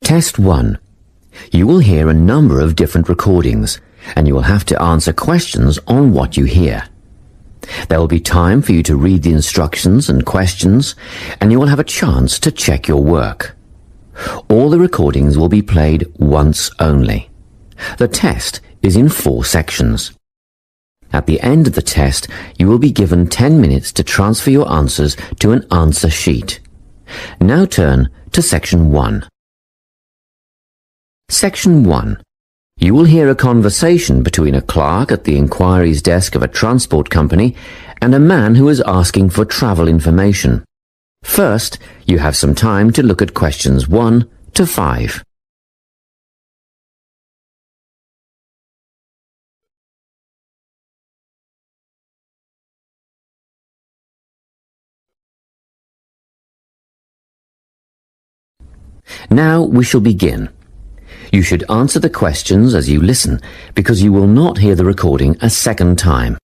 Test 1. You will hear a number of different recordings, and you will have to answer questions on what you hear. There will be time for you to read the instructions and questions, and you will have a chance to check your work. All the recordings will be played once only. The test is in 4 sections. At the end of the test, you will be given 10 minutes to transfer your answers to an answer sheet. Now turn to Section 1. Section 1. You will hear a conversation between a clerk at the inquiries desk of a transport company and a man who is asking for travel information. First, you have some time to look at questions 1 to 5. Now we shall begin. You should answer the questions as you listen, because you will not hear the recording a second time.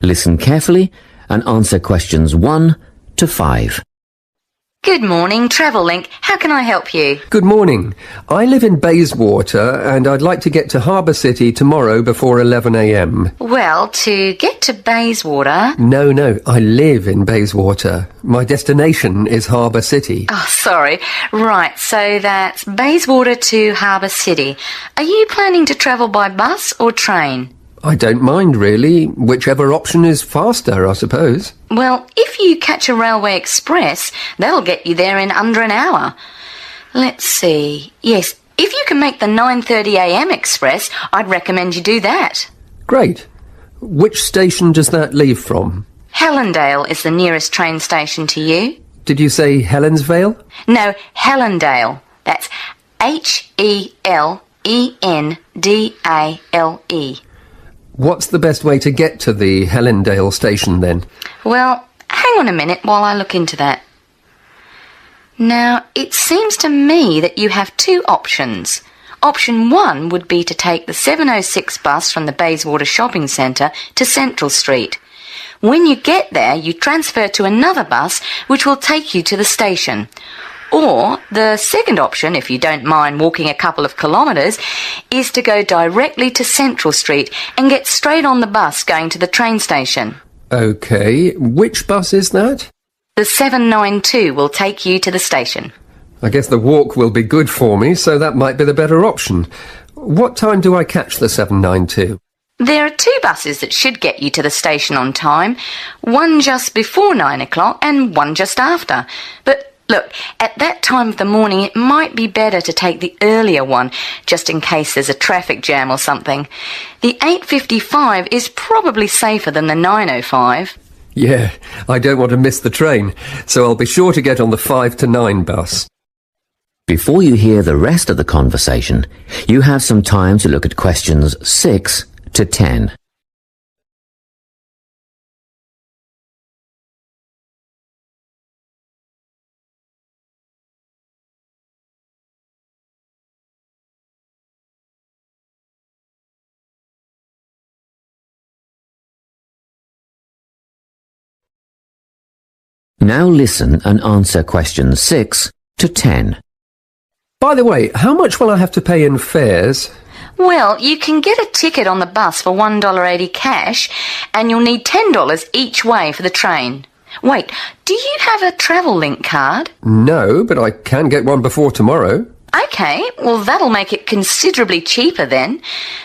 Listen carefully and answer questions 1 to 5. Good morning, Travel Link. How can I help you? Good morning. I live in Bayswater and I'd like to get to Harbour City tomorrow before 11 a.m. Well, to get to Bayswater... No, I live in Bayswater. My destination is Harbour City. Oh, sorry. Right, so that's Bayswater to Harbour City. Are you planning to travel by bus or train? I don't mind, really. Whichever option is faster, I suppose. Well, if you catch a railway express, that'll get you there in under an hour. Let's see. Yes, if you can make the 9:30 a.m. express, I'd recommend you do that. Great. Which station does that leave from? Helendale is the nearest train station to you. Did you say Helensvale? No, Helendale. That's Helendale. What's the best way to get to the Helendale station, then? Well, hang on a minute while I look into that. Now, it seems to me that you have 2 options. Option 1 would be to take the 7:06 bus from the Bayswater Shopping Centre to Central Street. When you get there, you transfer to another bus which will take you to the station. Or the second option, if you don't mind walking a couple of kilometres, is to go directly to Central Street and get straight on the bus going to the train station. OK. Which bus is that? The 792 will take you to the station. I guess the walk will be good for me, so that might be the better option. What time do I catch the 792? There are 2 buses that should get you to the station on time. One just before 9 o'clock and one just after. But look, at that time of the morning it might be better to take the earlier one, just in case there's a traffic jam or something. The 8:55 is probably safer than the 9:05. Yeah, I don't want to miss the train, so I'll be sure to get on the 5 to 9 bus. Before you hear the rest of the conversation, you have some time to look at questions 6 to 10. Now listen and answer questions 6 to 10. By the way, how much will I have to pay in fares? Well, you can get a ticket on the bus for $1.80 cash, and you'll need $10 each way for the train. Wait, do you have a Travel Link card? No, but I can get one before tomorrow. OK, well that'll make it considerably cheaper then.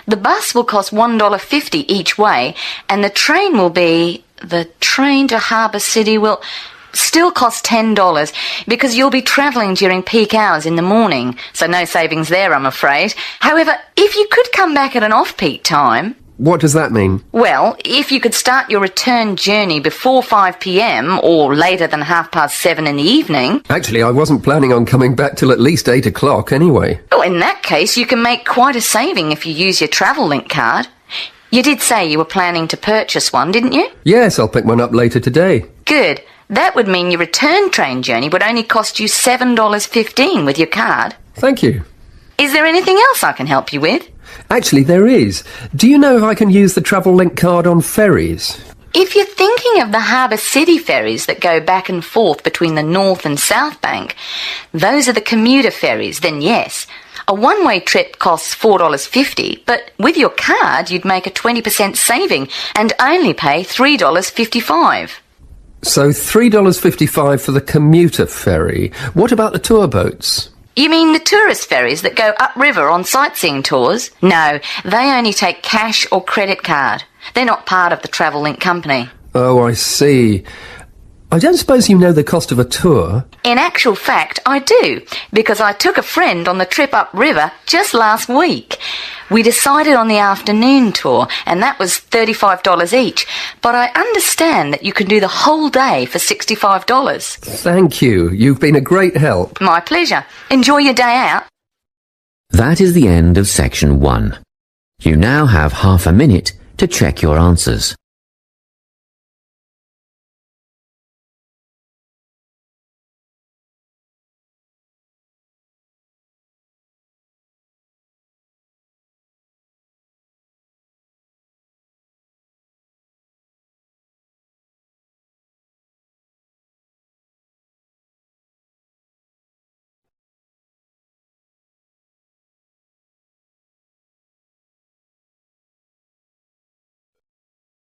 The bus will cost $1.50 each way, and the train will be... The train to Harbour City will... still cost $10 because you'll be travelling during peak hours in the morning, so no savings there, I'm afraid. However, if you could come back at an off-peak time... What does that mean? Well, if you could start your return journey before 5 p.m. or later than 7:30 in the evening... Actually, I wasn't planning on coming back till at least 8 o'clock anyway. Oh, in that case, you can make quite a saving if you use your Travel Link card. You did say you were planning to purchase one, didn't you? Yes, I'll pick one up later today. Good. That would mean your return train journey would only cost you $7.15 with your card. Thank you. Is there anything else I can help you with? Actually, there is. Do you know if I can use the Travel Link card on ferries? If you're thinking of the Harbour City ferries that go back and forth between the North and South Bank, those are the commuter ferries, then yes. A one-way trip costs $4.50, but with your card you'd make a 20% saving and only pay $3.55. So $3.55 for the commuter ferry. What about the tour boats? You mean the tourist ferries that go upriver on sightseeing tours? No, they only take cash or credit card. They're not part of the Travel-Link company. Oh, I see. I don't suppose you know the cost of a tour? In actual fact, I do, because I took a friend on the trip upriver just last week. We decided on the afternoon tour, and that was $35 each, but I understand that you can do the whole day for $65. Thank you. You've been a great help. My pleasure. Enjoy your day out. That is the end of section 1. You now have half a minute to check your answers.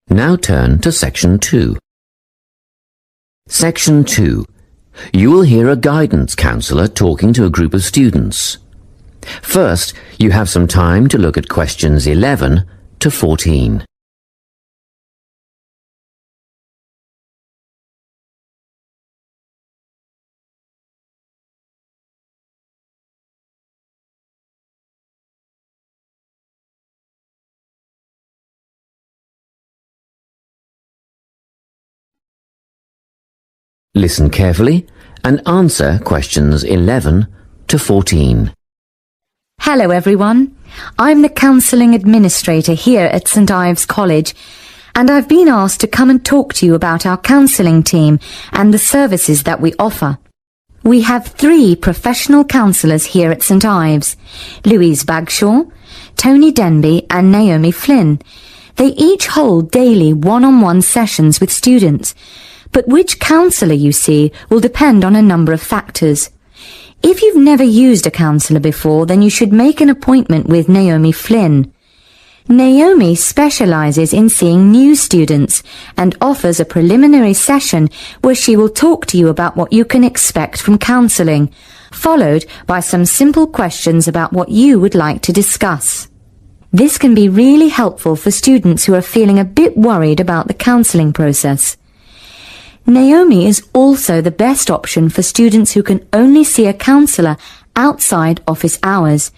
Now turn to section 2. Section 2. You will hear a guidance counsellor talking to a group of students. First, you have some time to look at questions 11 to 14. Listen carefully and answer questions 11 to 14. Hello everyone. I'm the Counselling Administrator here at St Ives College, and I've been asked to come and talk to you about our counselling team and the services that we offer. We have 3 professional counsellors here at St Ives: Louise Bagshaw, Tony Denby and Naomi Flynn. They each hold daily one-on-one sessions with students, but which counsellor you see will depend on a number of factors. If you've never used a counsellor before, then you should make an appointment with Naomi Flynn. Naomi specialises in seeing new students and offers a preliminary session where she will talk to you about what you can expect from counselling, followed by some simple questions about what you would like to discuss. This can be really helpful for students who are feeling a bit worried about the counselling process. Naomi is also the best option for students who can only see a counsellor outside office hours.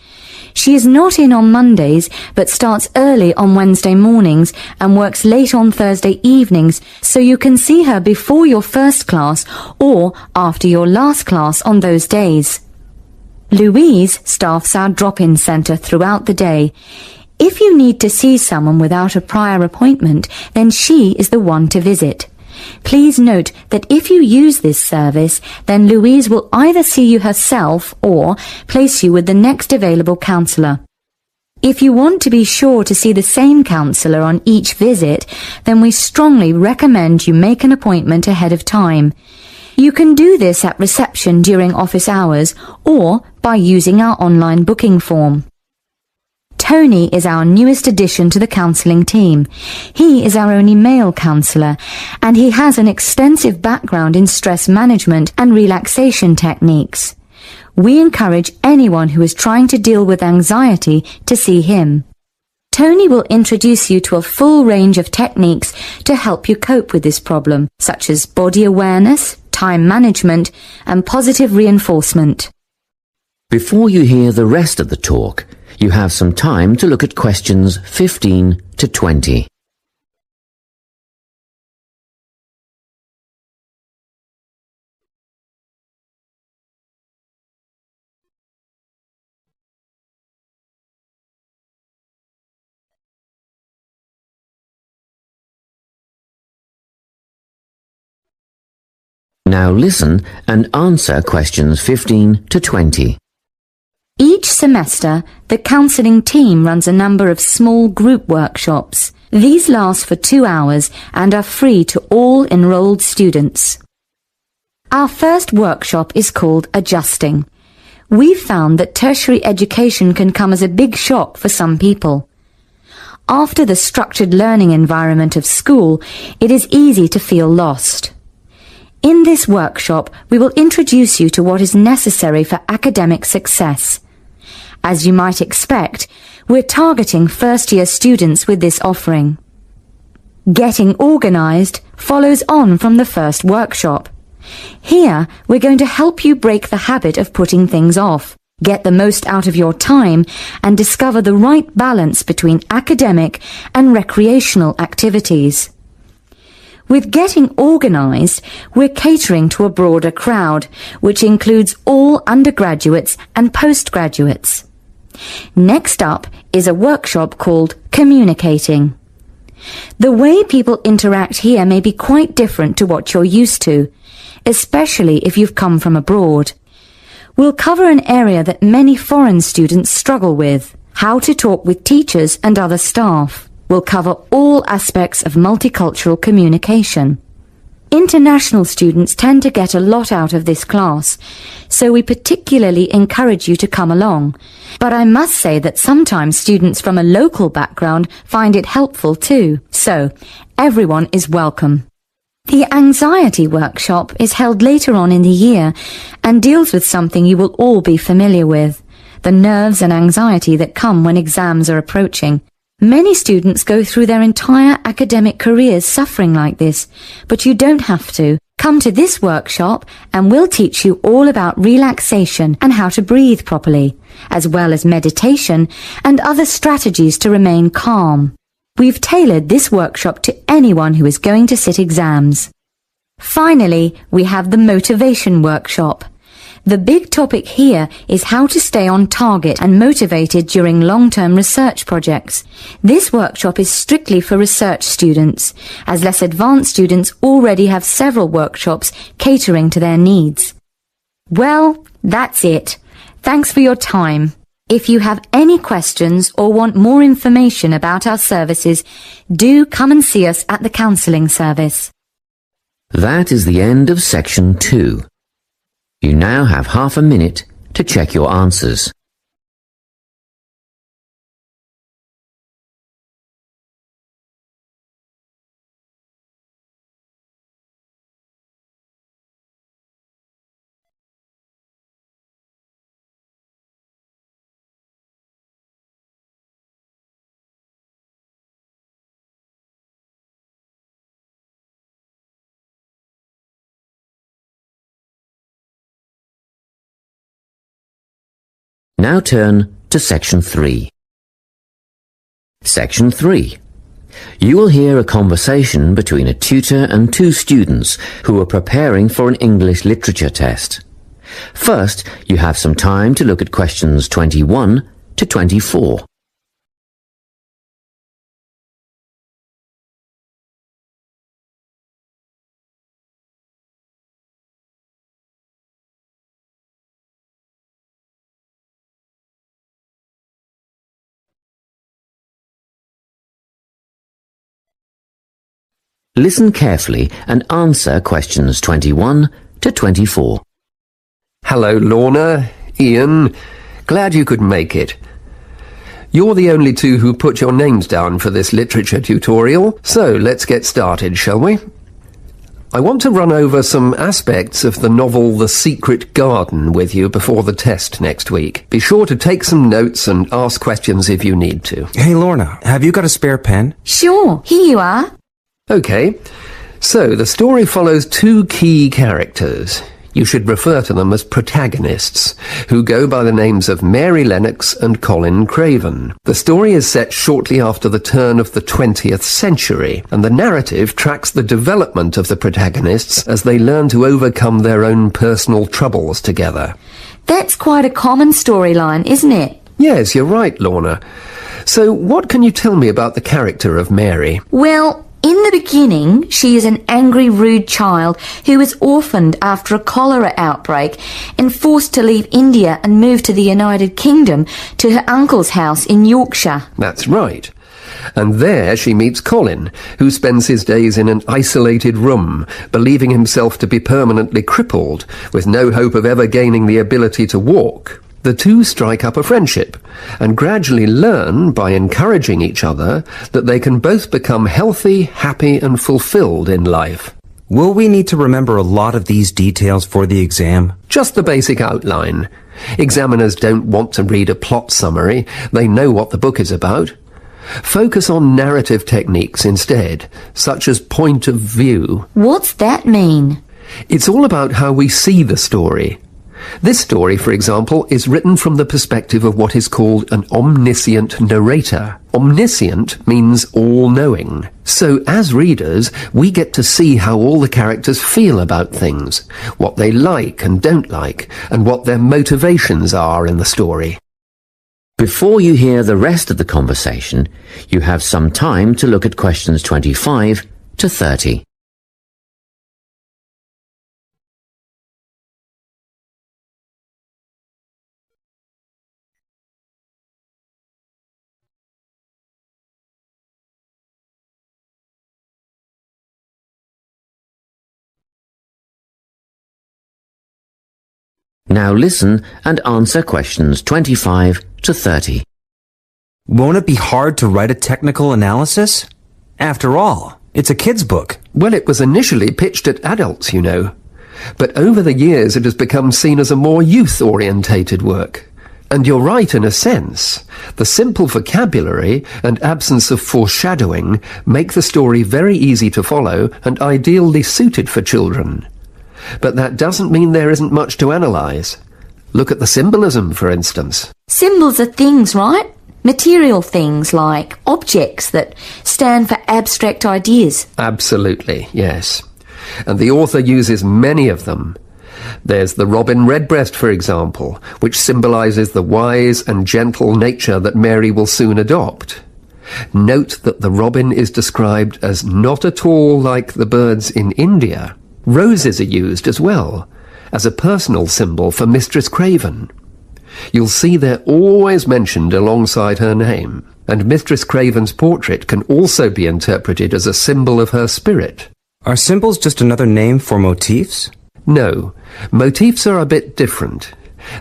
She is not in on Mondays, but starts early on Wednesday mornings and works late on Thursday evenings, so you can see her before your first class or after your last class on those days. Louise staffs our drop-in centre throughout the day. If you need to see someone without a prior appointment, then she is the one to visit. Please note that if you use this service, then Louise will either see you herself or place you with the next available counsellor. If you want to be sure to see the same counsellor on each visit, then we strongly recommend you make an appointment ahead of time. You can do this at reception during office hours or by using our online booking form. Tony is our newest addition to the counselling team. He is our only male counsellor, and he has an extensive background in stress management and relaxation techniques. We encourage anyone who is trying to deal with anxiety to see him. Tony will introduce you to a full range of techniques to help you cope with this problem, such as body awareness, time management, and positive reinforcement. Before you hear the rest of the talk, you have some time to look at questions 15 to 20. Now listen and answer questions 15 to 20. Each semester, the counselling team runs a number of small group workshops. These last for 2 hours and are free to all enrolled students. Our first workshop is called Adjusting. We've found that tertiary education can come as a big shock for some people. After the structured learning environment of school, it is easy to feel lost. In this workshop, we will introduce you to what is necessary for academic success. As you might expect, we're targeting first-year students with this offering. Getting organised follows on from the first workshop. Here, we're going to help you break the habit of putting things off, get the most out of your time, and discover the right balance between academic and recreational activities. With Getting Organised, we're catering to a broader crowd, which includes all undergraduates and postgraduates. Next up is a workshop called Communicating. The way people interact here may be quite different to what you're used to, especially if you've come from abroad. We'll cover an area that many foreign students struggle with, how to talk with teachers and other staff. We'll cover all aspects of multicultural communication. International students tend to get a lot out of this class, so we particularly encourage you to come along. But I must say that sometimes students from a local background find it helpful too, so everyone is welcome. The anxiety workshop is held later on in the year and deals with something you will all be familiar with, the nerves and anxiety that come when exams are approaching. Many students go through their entire academic careers suffering like this, but you don't have to. Come to this workshop and we'll teach you all about relaxation and how to breathe properly, as well as meditation and other strategies to remain calm. We've tailored this workshop to anyone who is going to sit exams. Finally, we have the motivation workshop. The big topic here is how to stay on target and motivated during long-term research projects. This workshop is strictly for research students, as less advanced students already have several workshops catering to their needs. Well, that's it. Thanks for your time. If you have any questions or want more information about our services, do come and see us at the counselling service. That is the end of section 2. You now have half a minute to check your answers. Now turn to section 3. Section 3. You will hear a conversation between a tutor and 2 students who are preparing for an English literature test. First, you have some time to look at questions 21 to 24. Listen carefully and answer questions 21 to 24. Hello, Lorna, Ian. Glad you could make it. You're the only 2 who put your names down for this literature tutorial, so let's get started, shall we? I want to run over some aspects of the novel The Secret Garden with you before the test next week. Be sure to take some notes and ask questions if you need to. Hey, Lorna, have you got a spare pen? Sure, here you are. Okay, so the story follows 2 key characters. You should refer to them as protagonists, who go by the names of Mary Lennox and Colin Craven. The story is set shortly after the turn of the 20th century, and the narrative tracks the development of the protagonists as they learn to overcome their own personal troubles together. That's quite a common storyline, isn't it? Yes, you're right, Lorna. So what can you tell me about the character of Mary? Well, in the beginning, she is an angry, rude child who was orphaned after a cholera outbreak and forced to leave India and move to the United Kingdom to her uncle's house in Yorkshire. That's right. And there she meets Colin, who spends his days in an isolated room, believing himself to be permanently crippled, with no hope of ever gaining the ability to walk. The two strike up a friendship, and gradually learn, by encouraging each other, that they can both become healthy, happy, and fulfilled in life. Will we need to remember a lot of these details for the exam? Just the basic outline. Examiners don't want to read a plot summary. They know what the book is about. Focus on narrative techniques instead, such as point of view. What's that mean? It's all about how we see the story. This story, for example, is written from the perspective of what is called an omniscient narrator. Omniscient means all-knowing. So, as readers, we get to see how all the characters feel about things, what they like and don't like, and what their motivations are in the story. Before you hear the rest of the conversation, you have some time to look at questions 25 to 30. Now listen and answer questions 25 to 30. Won't it be hard to write a technical analysis? After all, it's a kid's book. Well, it was initially pitched at adults, you know. But over the years it has become seen as a more youth-orientated work. And you're right in a sense. The simple vocabulary and absence of foreshadowing make the story very easy to follow and ideally suited for children. But that doesn't mean there isn't much to analyse. Look at the symbolism, for instance. Symbols are things, right? Material things like objects that stand for abstract ideas. Absolutely, yes. And the author uses many of them. There's the robin redbreast, for example, which symbolises the wise and gentle nature that Mary will soon adopt. Note that the robin is described as not at all like the birds in India. Roses are used as well, as a personal symbol for Mistress Craven. You'll see they're always mentioned alongside her name, and Mistress Craven's portrait can also be interpreted as a symbol of her spirit. Are symbols just another name for motifs? No, motifs are a bit different.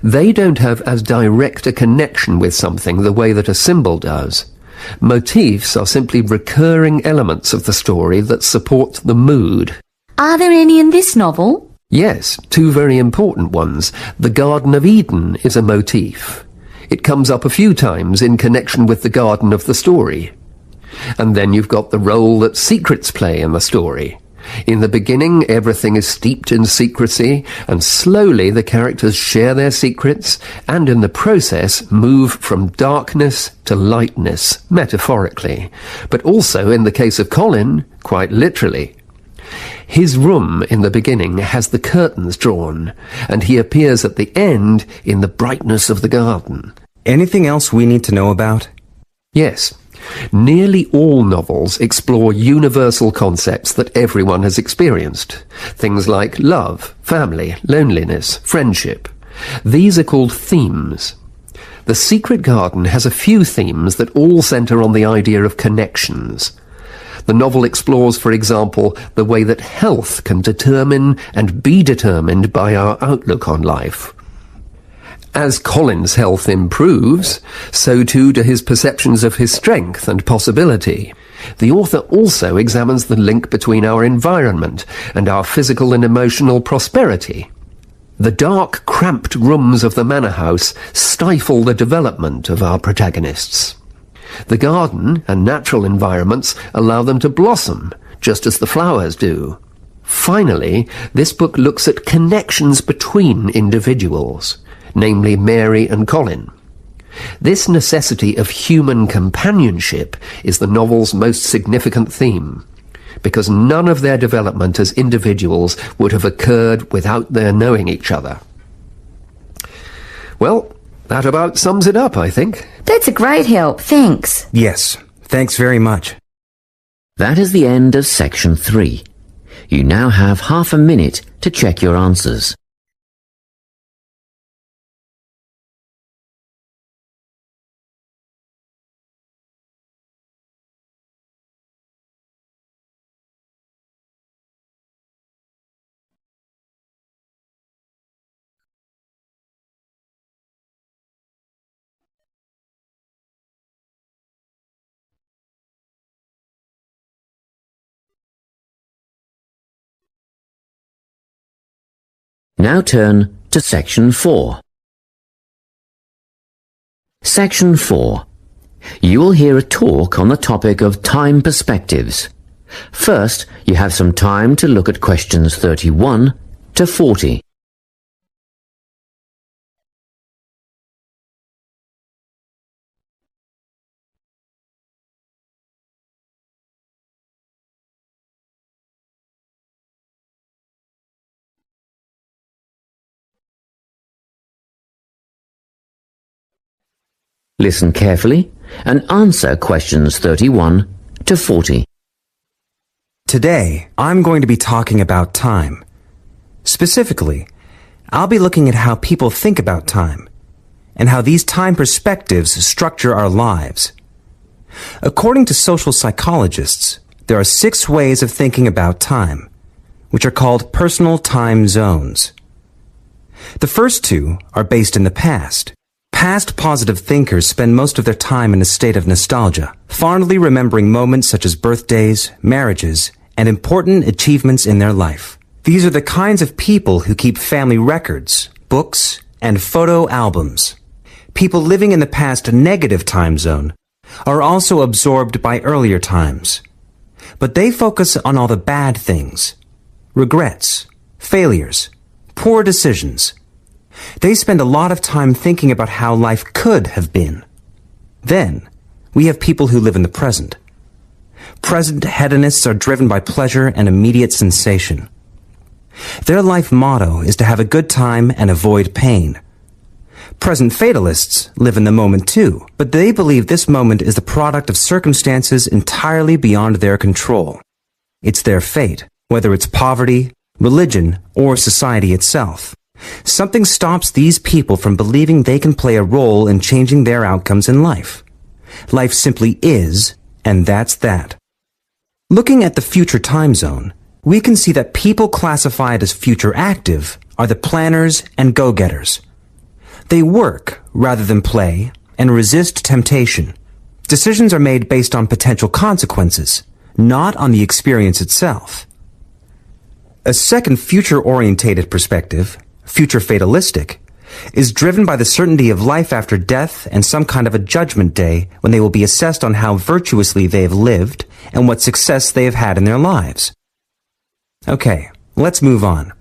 They don't have as direct a connection with something the way that a symbol does. Motifs are simply recurring elements of the story that support the mood. Are there any in this novel? Yes, two very important ones. The Garden of Eden is a motif. It comes up a few times in connection with the garden of the story. And then you've got the role that secrets play in the story. In the beginning, everything is steeped in secrecy, and slowly the characters share their secrets, and in the process move from darkness to lightness, metaphorically, but also, in the case of Colin, quite literally. His room in the beginning has the curtains drawn, and he appears at the end in the brightness of the garden. Anything else we need to know about? Yes. Nearly all novels explore universal concepts that everyone has experienced. Things like love, family, loneliness, friendship. These are called themes. The Secret Garden has a few themes that all centre on the idea of connections. The novel explores, for example, the way that health can determine and be determined by our outlook on life. As Colin's health improves, so too do his perceptions of his strength and possibility. The author also examines the link between our environment and our physical and emotional prosperity. The dark, cramped rooms of the manor house stifle the development of our protagonists. The garden and natural environments allow them to blossom, just as the flowers do. Finally, this book looks at connections between individuals, namely Mary and Colin. This necessity of human companionship is the novel's most significant theme, because none of their development as individuals would have occurred without their knowing each other. Well, that about sums it up, I think. That's a great help, thanks. Yes, thanks very much. That is the end of section 3. You now have half a minute to check your answers. Now turn to Section 4. Section 4. You will hear a talk on the topic of time perspectives. First, you have some time to look at questions 31 to 40. Listen carefully and answer questions 31 to 40. Today, I'm going to be talking about time. Specifically, I'll be looking at how people think about time and how these time perspectives structure our lives. According to social psychologists, there are 6 ways of thinking about time, which are called personal time zones. The first 2 are based in the past. Past positive thinkers spend most of their time in a state of nostalgia, fondly remembering moments such as birthdays, marriages, and important achievements in their life. These are the kinds of people who keep family records, books, and photo albums. People living in the past negative time zone are also absorbed by earlier times, but they focus on all the bad things, regrets, failures, poor decisions. They spend a lot of time thinking about how life could have been. Then, we have people who live in the present. Present hedonists are driven by pleasure and immediate sensation. Their life motto is to have a good time and avoid pain. Present fatalists live in the moment too, but they believe this moment is the product of circumstances entirely beyond their control. It's their fate, whether it's poverty, religion, or society itself. Something stops these people from believing they can play a role in changing their outcomes in life. Life simply is, and that's that. Looking at the future time zone, we can see that people classified as future active are the planners and go-getters. They work rather than play and resist temptation. Decisions are made based on potential consequences, not on the experience itself. A second future-orientated perspective, future fatalistic, is driven by the certainty of life after death and some kind of a judgment day when they will be assessed on how virtuously they have lived and what success they have had in their lives. Okay, let's move on.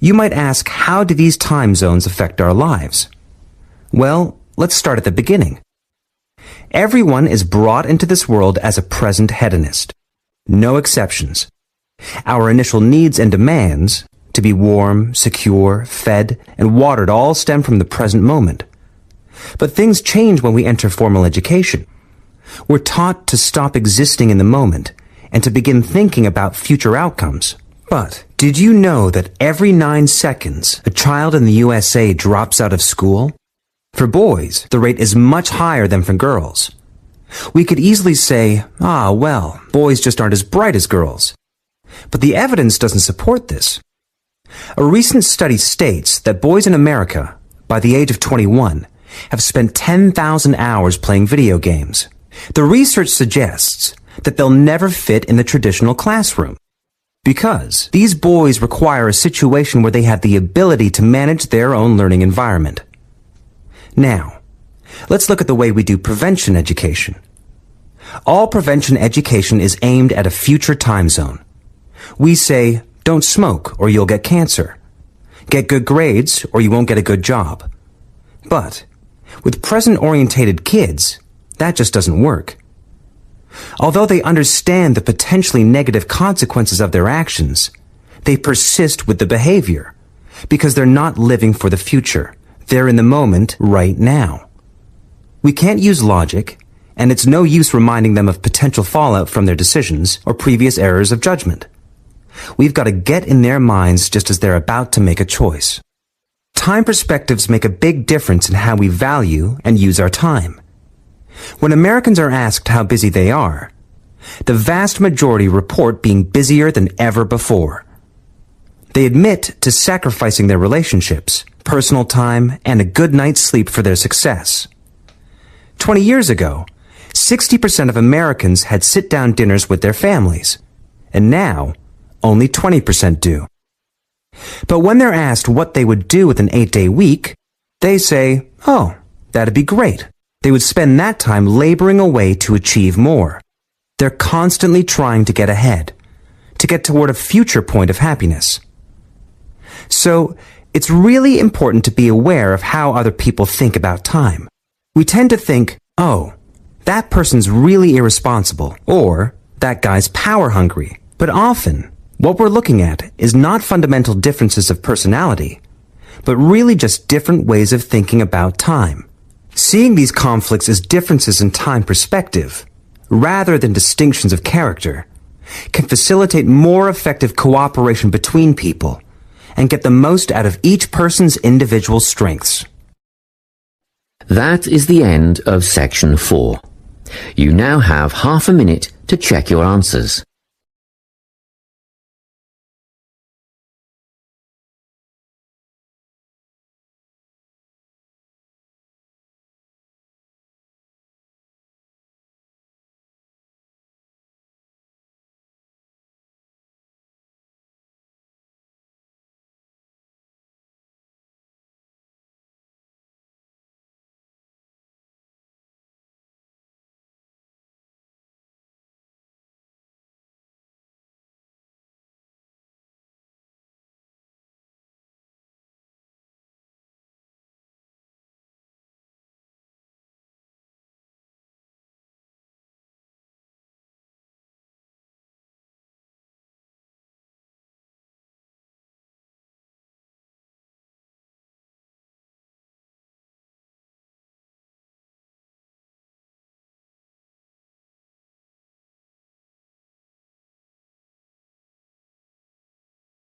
You might ask, how do these time zones affect our lives? Well, let's start at the beginning. Everyone is brought into this world as a present hedonist. No exceptions. Our initial needs and demands, to be warm, secure, fed, and watered, all stem from the present moment. But things change when we enter formal education. We're taught to stop existing in the moment and to begin thinking about future outcomes. But did you know that every 9 seconds a child in the USA drops out of school? For boys, the rate is much higher than for girls. We could easily say, well, boys just aren't as bright as girls. But the evidence doesn't support this. A recent study states that boys in America, by the age of 21, have spent 10,000 hours playing video games. The research suggests that they'll never fit in the traditional classroom, because these boys require a situation where they have the ability to manage their own learning environment. Now, let's look at the way we do prevention education. All prevention education is aimed at a future time zone. We say, don't smoke or you'll get cancer. Get good grades or you won't get a good job. But with present-orientated kids, that just doesn't work. Although they understand the potentially negative consequences of their actions, they persist with the behavior because they're not living for the future. They're in the moment right now. We can't use logic, and it's no use reminding them of potential fallout from their decisions or previous errors of judgment. We've got to get in their minds just as they're about to make a choice. Time perspectives make a big difference in how we value and use our time. When Americans are asked how busy they are, the vast majority report being busier than ever before. They admit to sacrificing their relationships, personal time, and a good night's sleep for their success. 20 years ago, 60% of Americans had sit-down dinners with their families, and now only 20% do. But when they're asked what they would do with an 8-day week, they say, oh, that'd be great. They would spend that time laboring away to achieve more. They're constantly trying to get ahead, to get toward a future point of happiness. So, it's really important to be aware of how other people think about time. We tend to think, oh, that person's really irresponsible, or that guy's power hungry. But often, what we're looking at is not fundamental differences of personality, but really just different ways of thinking about time. Seeing these conflicts as differences in time perspective, rather than distinctions of character, can facilitate more effective cooperation between people and get the most out of each person's individual strengths. That is the end of section 4. You now have half a minute to check your answers.